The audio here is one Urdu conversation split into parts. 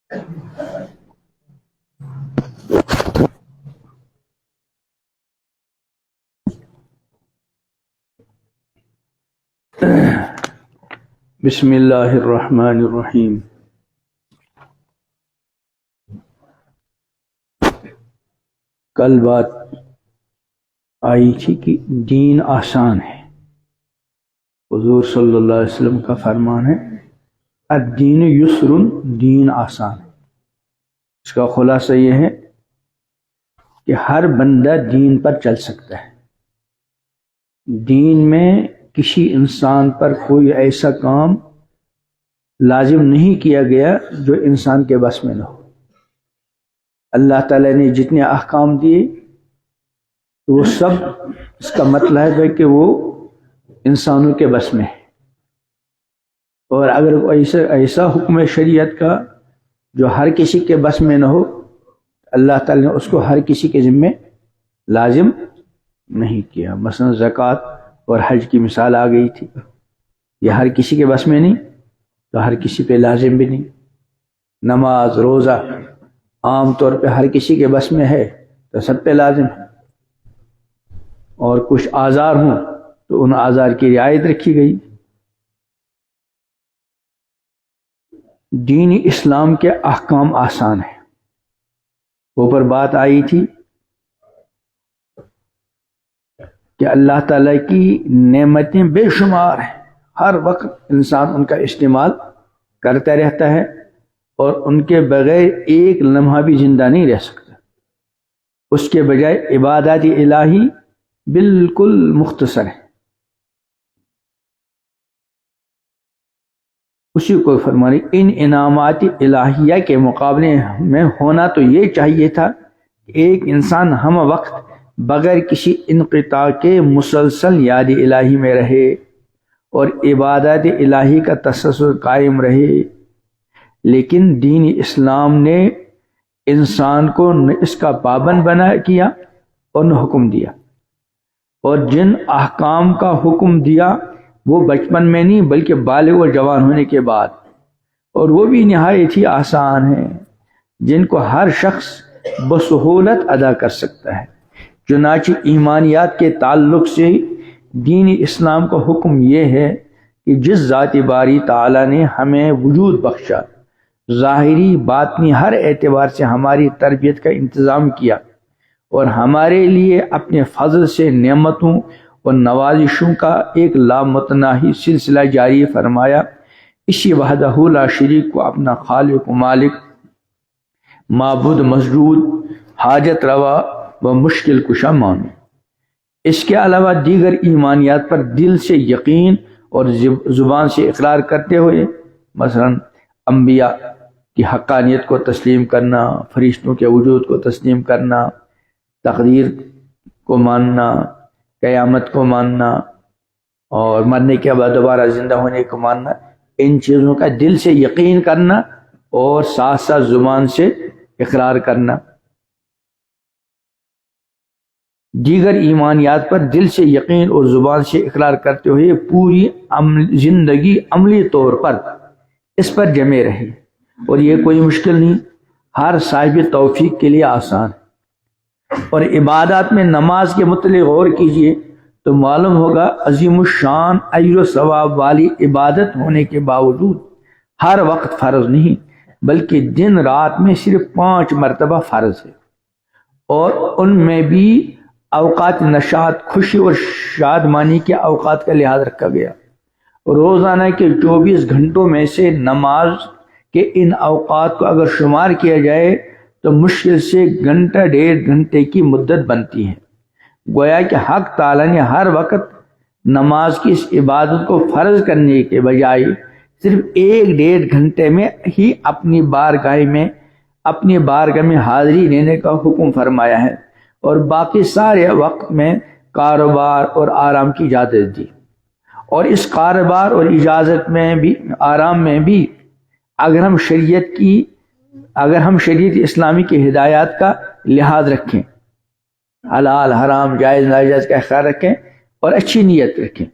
بسم اللہ الرحمن الرحیم۔ کل بات آئی تھی کہ دین آسان ہے۔ حضور صلی اللہ علیہ وسلم کا فرمان ہے الدین یسر، دین آسان ہے۔ اس کا خلاصہ یہ ہے کہ ہر بندہ دین پر چل سکتا ہے۔ دین میں کسی انسان پر کوئی ایسا کام لازم نہیں کیا گیا جو انسان کے بس میں نہ ہو۔ اللہ تعالیٰ نے جتنے احکام دیے وہ سب، اس کا مطلب ہے کہ وہ انسانوں کے بس میں ہے، اور اگر ایسا حکم شریعت کا جو ہر کسی کے بس میں نہ ہو، اللہ تعالیٰ نے اس کو ہر کسی کے ذمے لازم نہیں کیا۔ مثلا زکوٰۃ اور حج کی مثال آ گئی تھی، یہ ہر کسی کے بس میں نہیں تو ہر کسی پہ لازم بھی نہیں۔ نماز روزہ عام طور پہ ہر کسی کے بس میں ہے تو سب پہ لازم ہے، اور کچھ آزار ہوں تو ان آزار کی رعایت رکھی گئی۔ دین اسلام کے احکام آسان ہیں۔ اوپر بات آئی تھی کہ اللہ تعالیٰ کی نعمتیں بے شمار ہیں، ہر وقت انسان ان کا استعمال کرتا رہتا ہے، اور ان کے بغیر ایک لمحہ بھی زندہ نہیں رہ سکتا۔ اس کے بجائے عبادات الہی بالکل مختصر ہے۔ اسی کو فرمانے ان انعامات الہیہ کے مقابلے میں ہونا تو یہ چاہیے تھا کہ ایک انسان ہم وقت بغیر کسی انقطاع کے مسلسل یاد الہی میں رہے اور عبادات الہی کا تسلسل قائم رہے، لیکن دین اسلام نے انسان کو نہ اس کا پابند بنا کیا اور نہ حکم دیا، اور جن احکام کا حکم دیا وہ بچپن میں نہیں بلکہ بالغ و جوان ہونے کے بعد، اور وہ بھی نہایت ہی آسان ہیں جن کو ہر شخص بسہولت ادا کر سکتا ہے۔ چنانچہ ایمانیات کے تعلق سے دین اسلام کا حکم یہ ہے کہ جس ذات باری تعالیٰ نے ہمیں وجود بخشا، ظاہری باطنی ہر اعتبار سے ہماری تربیت کا انتظام کیا، اور ہمارے لیے اپنے فضل سے نعمتوں اور نوازشوں کا ایک لامتناہی سلسلہ جاری فرمایا، اسی وحدہ لا شریک کو اپنا خالق و مالک، معبود مسجود، حاجت روا و مشکل کشا مانو۔ اس کے علاوہ دیگر ایمانیات پر دل سے یقین اور زبان سے اقرار کرتے ہوئے، مثلا انبیاء کی حقانیت کو تسلیم کرنا، فرشتوں کے وجود کو تسلیم کرنا، تقدیر کو ماننا، قیامت کو ماننا، اور مرنے کے بعد دوبارہ زندہ ہونے کو ماننا، ان چیزوں کا دل سے یقین کرنا اور ساتھ ساتھ زبان سے اقرار کرنا۔ دیگر ایمانیات پر دل سے یقین اور زبان سے اقرار کرتے ہوئے پوری زندگی عملی طور پر اس پر جمے رہے، اور یہ کوئی مشکل نہیں، ہر صاحب توفیق کے لیے آسان ہے۔ اور عبادات میں نماز کے متعلق غور کیجئے تو معلوم ہوگا عظیم الشان اجر و ثواب والی عبادت ہونے کے باوجود ہر وقت فرض نہیں بلکہ دن رات میں صرف 5 مرتبہ فرض ہے، اور ان میں بھی اوقات نشاط، خوشی اور شادمانی کے اوقات کا لحاظ رکھا گیا۔ روزانہ کے 24 گھنٹوں میں سے نماز کے ان اوقات کو اگر شمار کیا جائے تو مشکل سے گھنٹہ 1.5 گھنٹے کی مدت بنتی ہے۔ گویا کہ حق تعالیٰ نے ہر وقت نماز کی اس عبادت کو فرض کرنے کے بجائے صرف 1.5 گھنٹے میں ہی اپنی بارگاہ میں حاضری لینے کا حکم فرمایا ہے، اور باقی سارے وقت میں کاروبار اور آرام کی اجازت دی۔ اور اس کاروبار اور اجازت میں بھی، آرام میں بھی، اگر ہم شریعت اسلامی کی ہدایات کا لحاظ رکھیں، حلال حرام جائز ناجائز کا خیال رکھیں اور اچھی نیت رکھیں،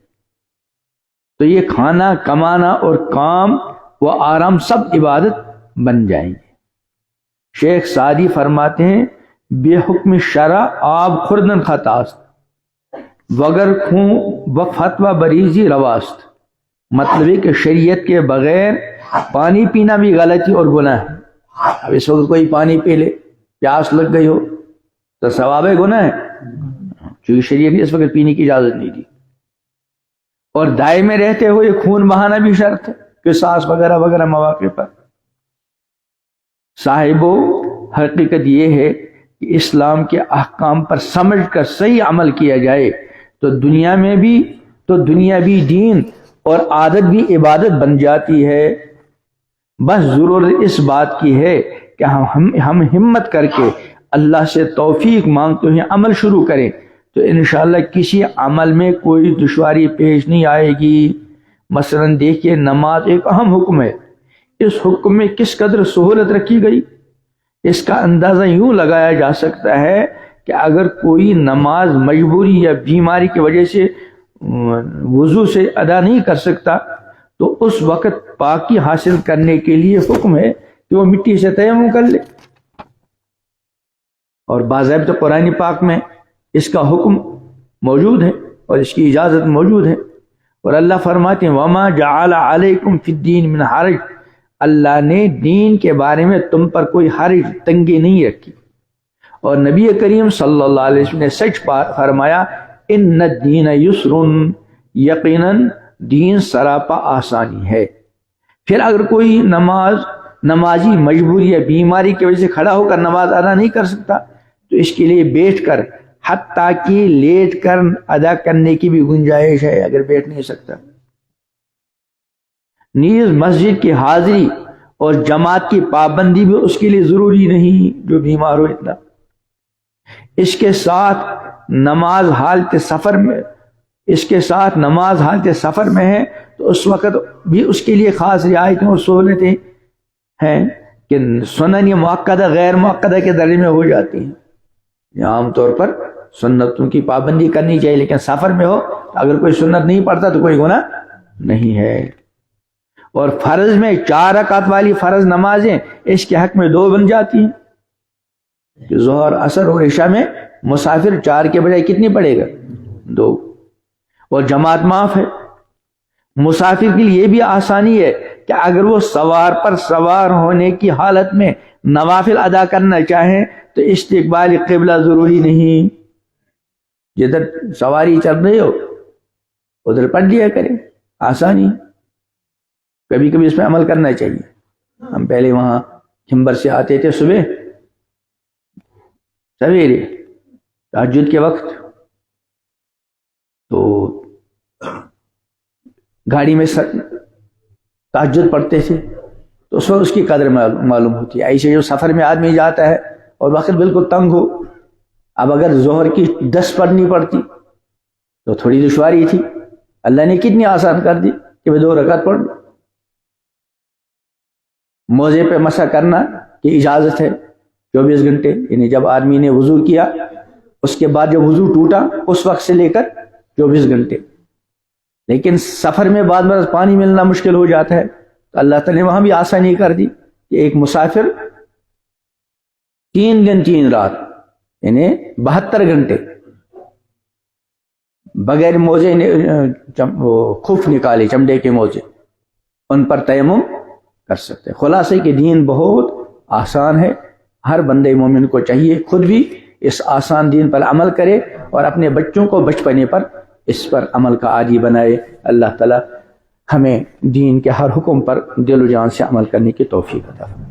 تو یہ کھانا کمانا اور کام و آرام سب عبادت بن جائیں گے۔ شیخ سعدی فرماتے ہیں بے حکم شرع آب خوردن خطاست وگر خوں و فتویٰ بریزی رواست. مطلب ہے کہ شریعت کے بغیر پانی پینا بھی غلطی اور گناہ ہے. اب اس وقت کوئی پانی پی لے، پیاس لگ گئی ہو تو ثواب ہے گناہ ہے، چونکہ شریعت نے اس وقت پینے کی اجازت نہیں دی. اور دائے میں رہتے ہوئے خون بہانا بھی شرط ہے، قصاص وغیرہ وغیرہ مواقع پر. صاحبو حقیقت یہ ہے کہ اسلام کے احکام پر سمجھ کر صحیح عمل کیا جائے تو دنیاوی دین اور عادت بھی عبادت بن جاتی ہے. بس ضرورت اس بات کی ہے کہ ہم ہمت کر کے اللہ سے توفیق مانگتے ہوئے عمل شروع کریں تو انشاءاللہ کسی عمل میں کوئی دشواری پیش نہیں آئے گی. مثلا دیکھیے نماز ایک اہم حکم ہے، اس حکم میں کس قدر سہولت رکھی گئی. اس کا اندازہ یوں لگایا جا سکتا ہے کہ اگر کوئی نماز مجبوری یا بیماری کی وجہ سے وضو سے ادا نہیں کر سکتا تو اس وقت پاکی حاصل کرنے کے لیے حکم ہے کہ وہ مٹی سے تیمم کر لے. اور باضابطہ قرآن پاک میں اس کا حکم موجود ہے اور اس کی اجازت موجود ہے. اور اللہ فرماتے ہیں وما جعل علیکم فی الدین من حرج، اللہ نے دین کے بارے میں تم پر کوئی حرج تنگی نہیں رکھی. اور نبی کریم صلی اللہ علیہ وسلم نے سچ فرمایا ان الدین یسر، یقیناً دین سراپا آسانی ہے. پھر اگر کوئی نمازی مجبوری یا بیماری کی وجہ سے کھڑا ہو کر نماز ادا نہیں کر سکتا تو اس کے لیے بیٹھ کر حتیٰ کہ لیٹ کر ادا کرنے کی بھی گنجائش ہے اگر بیٹھ نہیں سکتا. نیز مسجد کی حاضری اور جماعت کی پابندی بھی اس کے لیے ضروری نہیں جو بیمار ہو اتنا. اس کے ساتھ نماز حالت سفر میں ہے تو اس وقت بھی اس کے لیے خاص رعایتیں اور سہولتیں ہیں کہ سنن مؤکدہ غیر مؤکدہ کے درجے میں ہو جاتی ہیں. عام طور پر سنتوں کی پابندی کرنی چاہیے، لیکن سفر میں ہو اگر کوئی سنت نہیں پڑھتا تو کوئی گناہ نہیں ہے. اور فرض میں 4 رکعت والی فرض نمازیں اس کے حق میں 2 بن جاتی ہیں کہ ظہر عصر اور عشاء میں مسافر 4 کے بجائے کتنی پڑے گا 2. اور جماعت معاف ہے. مسافر کے لیے یہ بھی آسانی ہے کہ اگر وہ سوار پر سوار ہونے کی حالت میں نوافل ادا کرنا چاہیں تو استقبال قبلہ ضروری نہیں، جدھر سواری چل رہی ہو ادھر پڑھ لیا کریں، آسانی. کبھی کبھی اس پہ عمل کرنا چاہیے. ہم پہلے وہاں کھمبر سے آتے تھے صبح سویرے تہجد کے وقت، تو گاڑی میں تہجد پڑھتے تھے تو اس وقت اس کی قدر معلوم ہوتی ہے. ایسے جو سفر میں آدمی جاتا ہے اور وقت بالکل تنگ ہو، اب اگر ظہر کی 10 پڑھنی پڑتی تو تھوڑی دشواری تھی، اللہ نے کتنی آسان کر دی کہ وہ 2 رکعت پڑھ لو. موزے پہ مسح کرنا کی اجازت ہے 24 گھنٹے، یعنی جب آدمی نے وضو کیا اس کے بعد جب وضو ٹوٹا اس وقت سے لے کر 24 گھنٹے. لیکن سفر میں بعض مرض پانی ملنا مشکل ہو جاتا ہے تو اللہ تعالیٰ نے وہاں بھی آسانی کر دی کہ ایک مسافر 3 دن 3 رات یعنی 72 گھنٹے بغیر موزے خف نکالے، چمڑے کے موزے، ان پر تیمم کر سکتے. خلاصے کہ دین بہت آسان ہے. ہر بندے مومن کو چاہیے خود بھی اس آسان دین پر عمل کرے اور اپنے بچوں کو بچپنے پر اس پر عمل کا عادی بنائے. اللہ تعالی ہمیں دین کے ہر حکم پر دل و جان سے عمل کرنے کی توفیق عطا فرمائے.